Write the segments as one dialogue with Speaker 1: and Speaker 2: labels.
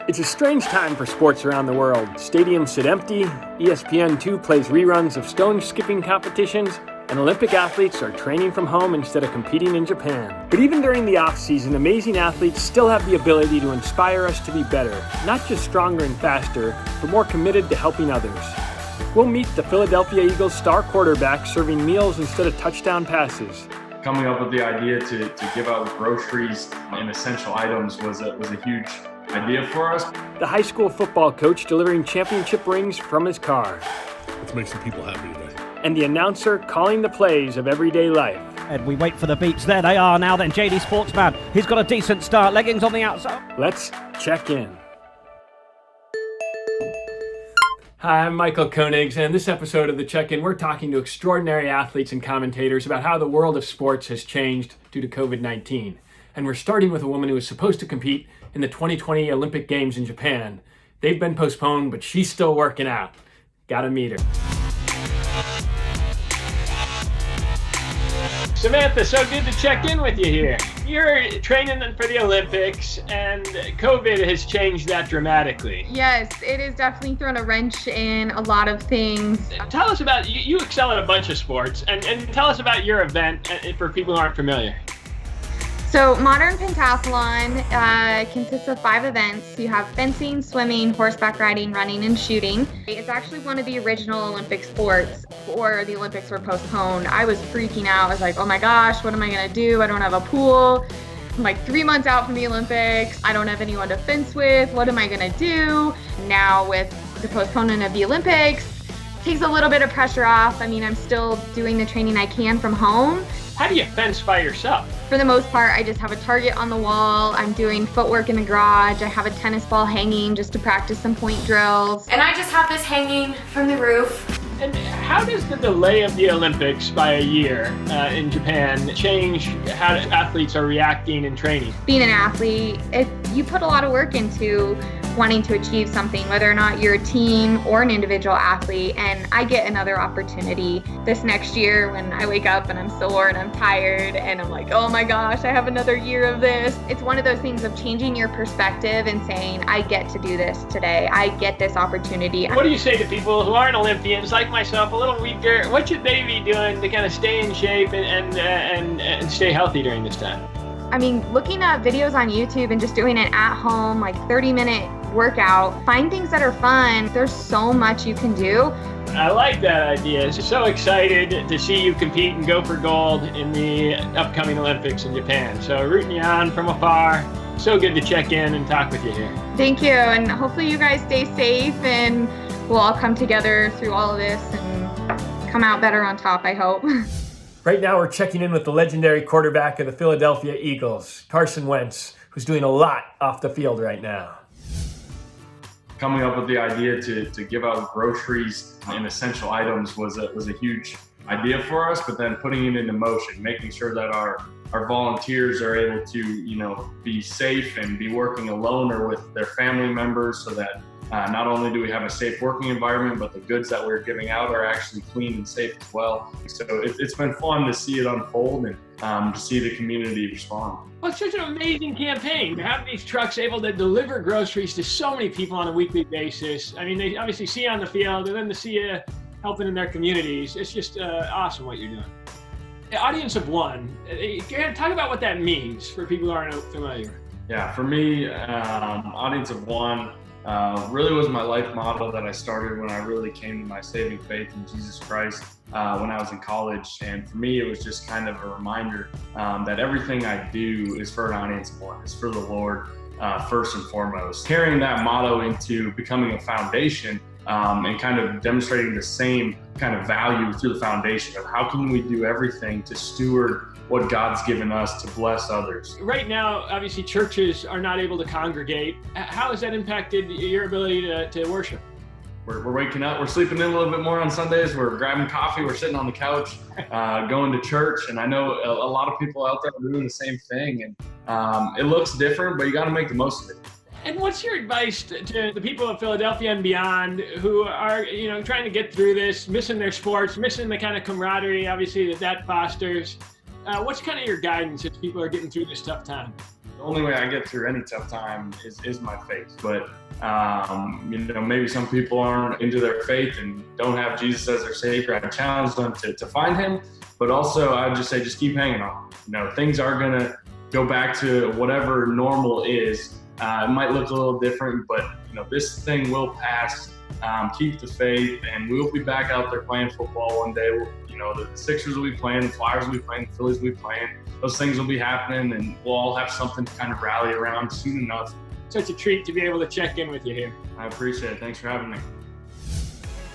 Speaker 1: It's a strange time for sports around the world. Stadiums sit empty, ESPN2 plays reruns of stone skipping competitions, and Olympic athletes are training from home instead of competing in Japan. But even during the off-season, amazing athletes still have the ability to inspire us to be better, not just stronger and faster, but more committed to helping others. We'll meet the Philadelphia Eagles star quarterback serving meals instead of touchdown passes.
Speaker 2: Coming up with the idea to give out groceries and essential items was a huge idea for us.
Speaker 1: The high school football coach delivering championship rings from his car.
Speaker 3: Let's make some people happy today.
Speaker 1: And the announcer calling the plays of everyday life.
Speaker 4: And we wait for the beats. There they are now then. JD Sportsman. He's got a decent start. Leggings on the outside.
Speaker 1: Let's check in. Hi, I'm Michael Koenigs, and in this episode of the Check-In, we're talking to extraordinary athletes and commentators about how the world of sports has changed due to COVID-19. And we're starting with a woman who was supposed to compete in the 2020 Olympic Games in Japan. They've been postponed, but she's still working out. Gotta meet her. Samantha, so good to check in with you here. You're training for the Olympics, and COVID has changed that dramatically.
Speaker 5: Yes, it has definitely thrown a wrench in a lot of things.
Speaker 1: Tell us about, you excel at a bunch of sports, and tell us about your event for people who aren't familiar.
Speaker 5: So modern pentathlon consists of 5 events. You have fencing, swimming, horseback riding, running, and shooting. It's actually one of the original Olympic sports before the Olympics were postponed. I was freaking out. I was like, oh my gosh, what am I gonna do? I don't have a pool. I'm like 3 months out from the Olympics. I don't have anyone to fence with. What am I gonna do? Now with the postponement of the Olympics, takes a little bit of pressure off. I mean, I'm still doing the training I can from home.
Speaker 1: How do you fence by yourself?
Speaker 5: For the most part, I just have a target on the wall. I'm doing footwork in the garage. I have a tennis ball hanging just to practice some point drills. And I just have this hanging from the roof.
Speaker 1: And how does the delay of the Olympics by a year in Japan change how athletes are reacting and training?
Speaker 5: Being an athlete, you put a lot of work into wanting to achieve something, whether or not you're a team or an individual athlete. And I get another opportunity this next year when I wake up and I'm sore and I'm tired and I'm like, oh my gosh, I have another year of this. It's one of those things of changing your perspective and saying, I get to do this today. I get this opportunity.
Speaker 1: What do you say to people who aren't Olympians, like myself, a little weaker? What should they be doing to kind of stay in shape and stay healthy during this time?
Speaker 5: I mean, looking at videos on YouTube and just doing it at home, like 30-minute workout, find things that are fun. There's so much you can do.
Speaker 1: I like that idea. So excited to see you compete and go for gold in the upcoming Olympics in Japan. So rooting you on from afar. So good to check in and talk with you here.
Speaker 5: Thank you, and hopefully you guys stay safe and we'll all come together through all of this and come out better on top, I hope.
Speaker 1: Right now we're checking in with the legendary quarterback of the Philadelphia Eagles, Carson Wentz, who's doing a lot off the field right now.
Speaker 2: Coming up with the idea to give out groceries and essential items was a huge idea for us, but then putting it into motion, making sure that our volunteers are able to, be safe and be working alone or with their family members so that not only do we have a safe working environment, but the goods that we're giving out are actually clean and safe as well. So it's been fun to see it unfold and to see the community respond.
Speaker 1: Well, it's such an amazing campaign to have these trucks able to deliver groceries to so many people on a weekly basis. I mean, they obviously see you on the field and then to see you helping in their communities. It's just awesome what you're doing. The audience of one, talk about what that means for people who aren't familiar.
Speaker 2: Yeah, for me, audience of one, really was my life model that I started when I really came to my saving faith in Jesus Christ when I was in college. And for me, it was just kind of a reminder that everything I do is for an audience of one. It's for the Lord first and foremost. Carrying that motto into becoming a foundation and kind of demonstrating the same kind of value through the foundation of how can we do everything to steward what God's given us to bless others.
Speaker 1: Right now, obviously, churches are not able to congregate. How has that impacted your ability to worship?
Speaker 2: We're waking up, we're sleeping in a little bit more on Sundays, we're grabbing coffee, we're sitting on the couch, going to church, and I know a lot of people out there are doing the same thing, and it looks different, but you got to make the most of it.
Speaker 1: And what's your advice to the people of Philadelphia and beyond who are, trying to get through this, missing their sports, missing the kind of camaraderie, obviously, that fosters? What's kind of your guidance if people are getting through this tough time?
Speaker 2: The only way I get through any tough time is my faith. But, maybe some people aren't into their faith and don't have Jesus as their Savior. I challenge them to find Him, but also I'd just say, just keep hanging on. Things are going to go back to whatever normal is. It might look a little different, but, this thing will pass. Keep the faith, and we'll be back out there playing football one day. The Sixers will be playing, the Flyers will be playing, the Phillies will be playing. Those things will be happening, and we'll all have something to kind of rally around soon enough.
Speaker 1: Such a treat to be able to check in with you here.
Speaker 2: I appreciate it. Thanks for having me.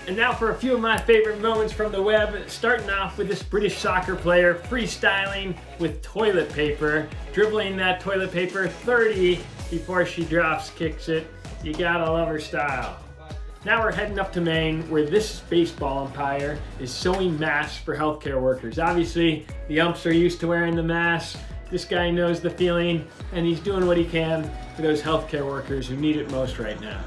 Speaker 1: And now for a few of my favorite moments from the web, starting off with this British soccer player freestyling with toilet paper, dribbling that toilet paper 30 before she kicks it. You gotta love her style. Now we're heading up to Maine, where this baseball umpire is sewing masks for healthcare workers. Obviously, the umps are used to wearing the masks. This guy knows the feeling, and he's doing what he can for those healthcare workers who need it most right now.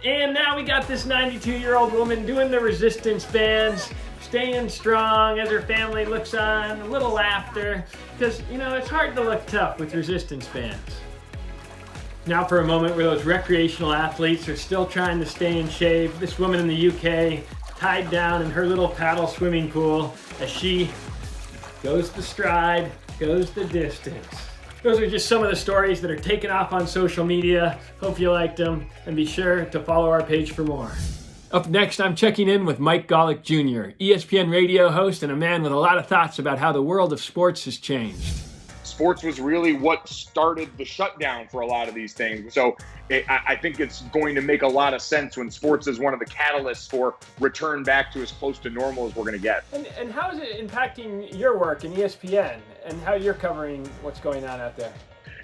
Speaker 1: And now we got this 92-year-old woman doing the resistance bands, staying strong as her family looks on, a little laughter, because, it's hard to look tough with resistance bands. Now for a moment where those recreational athletes are still trying to stay in shape. This woman in the UK tied down in her little paddle swimming pool as she goes the stride, goes the distance. Those are just some of the stories that are taking off on social media. Hope you liked them, and be sure to follow our page for more. Up next, I'm checking in with Mike Golic Jr., ESPN radio host and a man with a lot of thoughts about how the world of sports has changed.
Speaker 6: Sports was really what started the shutdown for a lot of these things. So I think it's going to make a lot of sense when sports is one of the catalysts for return back to as close to normal as we're going to get.
Speaker 1: And how is it impacting your work in ESPN and how you're covering what's going on out there?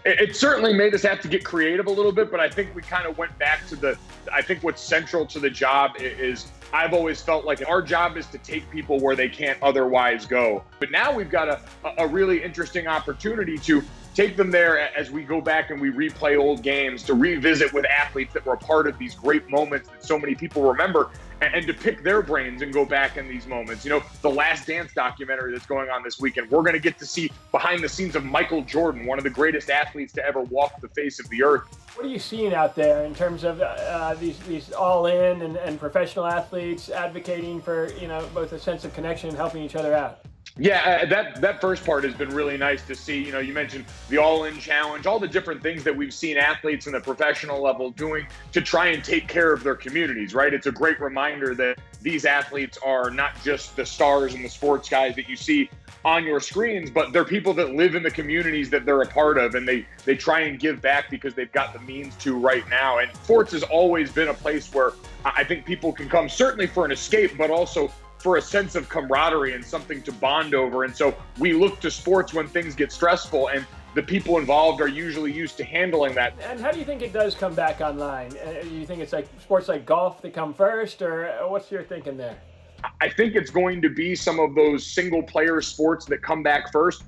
Speaker 6: It certainly made us have to get creative a little bit, but I think we kind of went back to I think what's central to the job is I've always felt like our job is to take people where they can't otherwise go. But now we've got a really interesting opportunity to take them there as we go back and we replay old games, to revisit with athletes that were a part of these great moments that so many people remember, and to pick their brains and go back in these moments. The Last Dance documentary that's going on this weekend, we're going to get to see behind the scenes of Michael Jordan, one of the greatest athletes to ever walk the face of the earth.
Speaker 1: What are you seeing out there in terms of these all-in and professional athletes advocating for, both a sense of connection and helping each other out?
Speaker 6: Yeah, that first part has been really nice to see. You mentioned the all-in challenge, all the different things that we've seen athletes in the professional level doing to try and take care of their communities, right? It's a great reminder that these athletes are not just the stars and the sports guys that you see on your screens, but they're people that live in the communities that they're a part of, and they try and give back because they've got the means to right now. And sports has always been a place where I think people can come, certainly for an escape, but also for a sense of camaraderie and something to bond over. And so we look to sports when things get stressful, and the people involved are usually used to handling that.
Speaker 1: And how do you think it does come back online? Do you think it's like sports like golf that come first, or what's your thinking there?
Speaker 6: I think it's going to be some of those single player sports that come back first.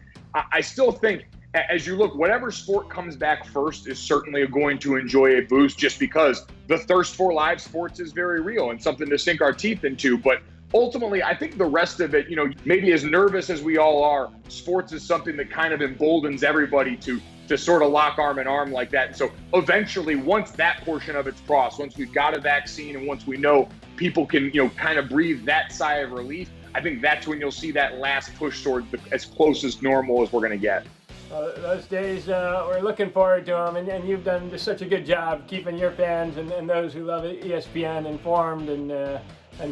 Speaker 6: I still think as you look, whatever sport comes back first is certainly going to enjoy a boost, just because the thirst for live sports is very real and something to sink our teeth into. But ultimately, I think the rest of it, maybe as nervous as we all are, sports is something that kind of emboldens everybody to sort of lock arm in arm like that. And so eventually, once that portion of it's crossed, once we've got a vaccine and once we know people can, kind of breathe that sigh of relief, I think that's when you'll see that last push toward as close as normal as we're going to get.
Speaker 1: Those days, we're looking forward to them, and you've done just such a good job keeping your fans and those who love ESPN informed and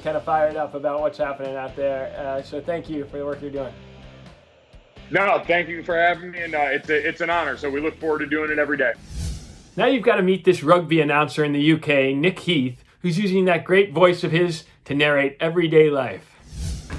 Speaker 1: kind of fired up about what's happening out there. So thank you for the work you're doing.
Speaker 6: No, thank you for having me, and it's an honor. So we look forward to doing it every day.
Speaker 1: Now you've got to meet this rugby announcer in the UK, Nick Heath, who's using that great voice of his to narrate everyday life.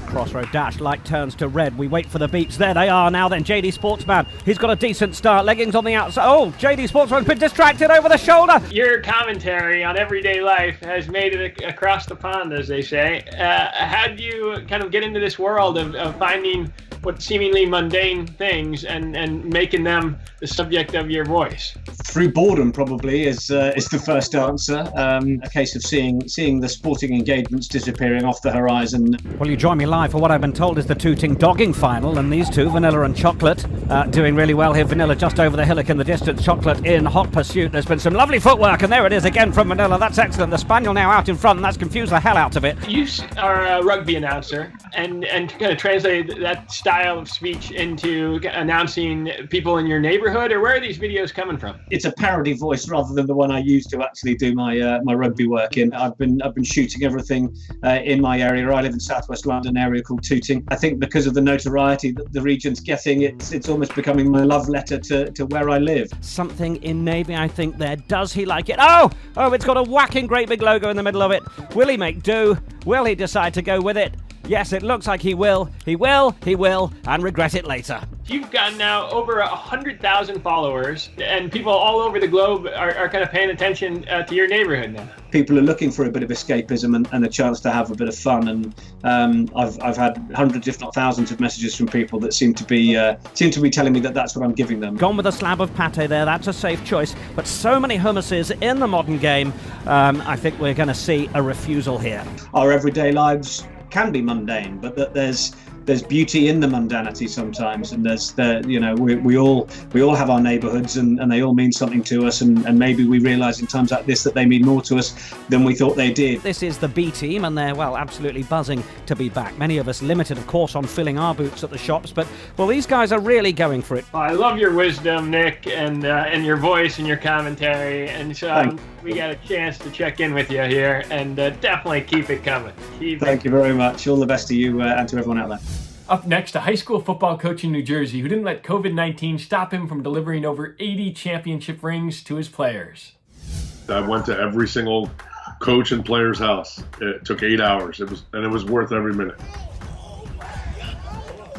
Speaker 4: Crossroad dash, light turns to red. We wait for the beats. There they are now then. JD Sportsman, he's got a decent start. Leggings on the outside. Oh, JD Sportsman's been distracted over the shoulder.
Speaker 1: Your commentary on everyday life has made it across the pond, as they say. How do you kind of get into this world of finding what seemingly mundane things and making them
Speaker 7: the subject of your voice?
Speaker 8: Through boredom, probably is the first answer. A case of seeing the sporting engagements disappearing off the horizon.
Speaker 4: Well, you join me live for what I've been told is the Tooting dogging final, and these two, Vanilla and Chocolate, doing really well here. Vanilla just over the hillock in the distance, Chocolate in hot pursuit. There's been some lovely footwork, and there it is again from Vanilla. That's excellent. The Spaniel now out in front, and that's confused the hell out of it.
Speaker 7: You are a rugby announcer, and kind of translate that style of speech into announcing people in your neighborhood, or where are these videos coming from?
Speaker 8: It's a parody voice rather than the one I use to actually do my my rugby work in. I've been shooting everything in my area. I live in southwest London, an area called Tooting. I think because of the notoriety that the region's getting, it's almost becoming my love letter to where I live.
Speaker 4: Something in maybe, I think there. Does he like it? Oh, it's got a whacking great big logo in the middle of it. Will he make do? Will he decide to go with it? Yes, it looks like he will. He will, and regret it later.
Speaker 7: You've got now over 100,000 followers, and people all over the globe are kind of paying attention to your neighborhood now.
Speaker 8: People are looking for a bit of escapism and a chance to have a bit of fun, and I've had hundreds, if not thousands, of messages from people that seem to be telling me that that's what I'm giving them.
Speaker 4: Gone with a slab of pate there. That's a safe choice, but so many hummuses in the modern game. I think we're going to see a refusal here.
Speaker 8: Our everyday lives can be mundane, but that there's beauty in the mundanity sometimes, and we all have our neighborhoods, and they all mean something to us, and maybe we realize in times like this that they mean more to us than we thought they did.
Speaker 4: This is the B team, and they're absolutely buzzing to be back. Many of us limited, of course, on filling our boots at the shops, but these guys are really going for it.
Speaker 7: I love your wisdom, Nick, and your voice and your commentary, and so we got a chance to check in with you here, and definitely keep it coming.
Speaker 8: Thank you very much. All the best to you and to everyone out there.
Speaker 1: Up next, a high school football coach in New Jersey who didn't let COVID-19 stop him from delivering over 80 championship rings to his players.
Speaker 3: I went to every single coach and player's house. It took 8 hours. It was worth every minute.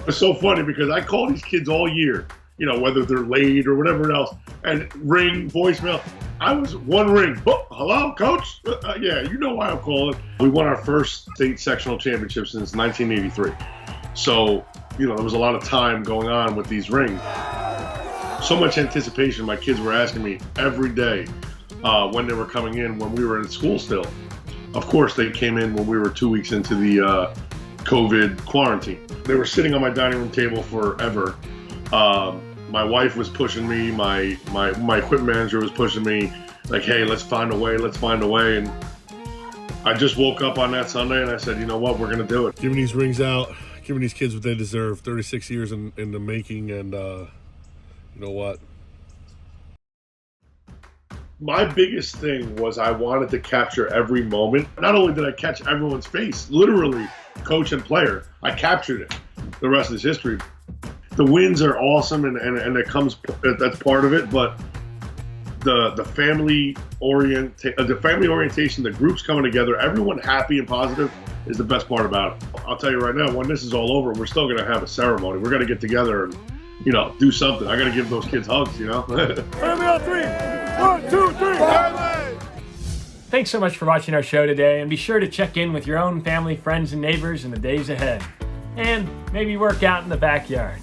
Speaker 3: It's so funny because I call these kids all year, whether they're late or whatever else, and ring, voicemail. I was one ring. Oh, hello, coach? Yeah, you know why I'm calling. We won our first state sectional championship since 1983. So, there was a lot of time going on with these rings. So much anticipation. My kids were asking me every day when they were coming in when we were in school still. Of course, they came in when we were 2 weeks into the COVID quarantine. They were sitting on my dining room table forever. My wife was pushing me. My equipment manager was pushing me. Like, hey, let's find a way. And I just woke up on that Sunday and I said, you know what, we're going to do it. Giving these rings out, giving these kids what they deserve. 36 years in the making, and you know what? My biggest thing was I wanted to capture every moment. Not only did I catch everyone's face, literally, coach and player, I captured it. The rest is history. The wins are awesome, and it comes. That's part of it, but the family orientation, the groups coming together, everyone happy and positive is the best part about it. I'll tell you right now, when this is all over, we're still going to have a ceremony. We're going to get together and, do something. I got to give those kids hugs,
Speaker 1: Family on three. 1, 2, 3. Family. Thanks so much for watching our show today, and be sure to check in with your own family, friends, and neighbors in the days ahead. And maybe work out in the backyard.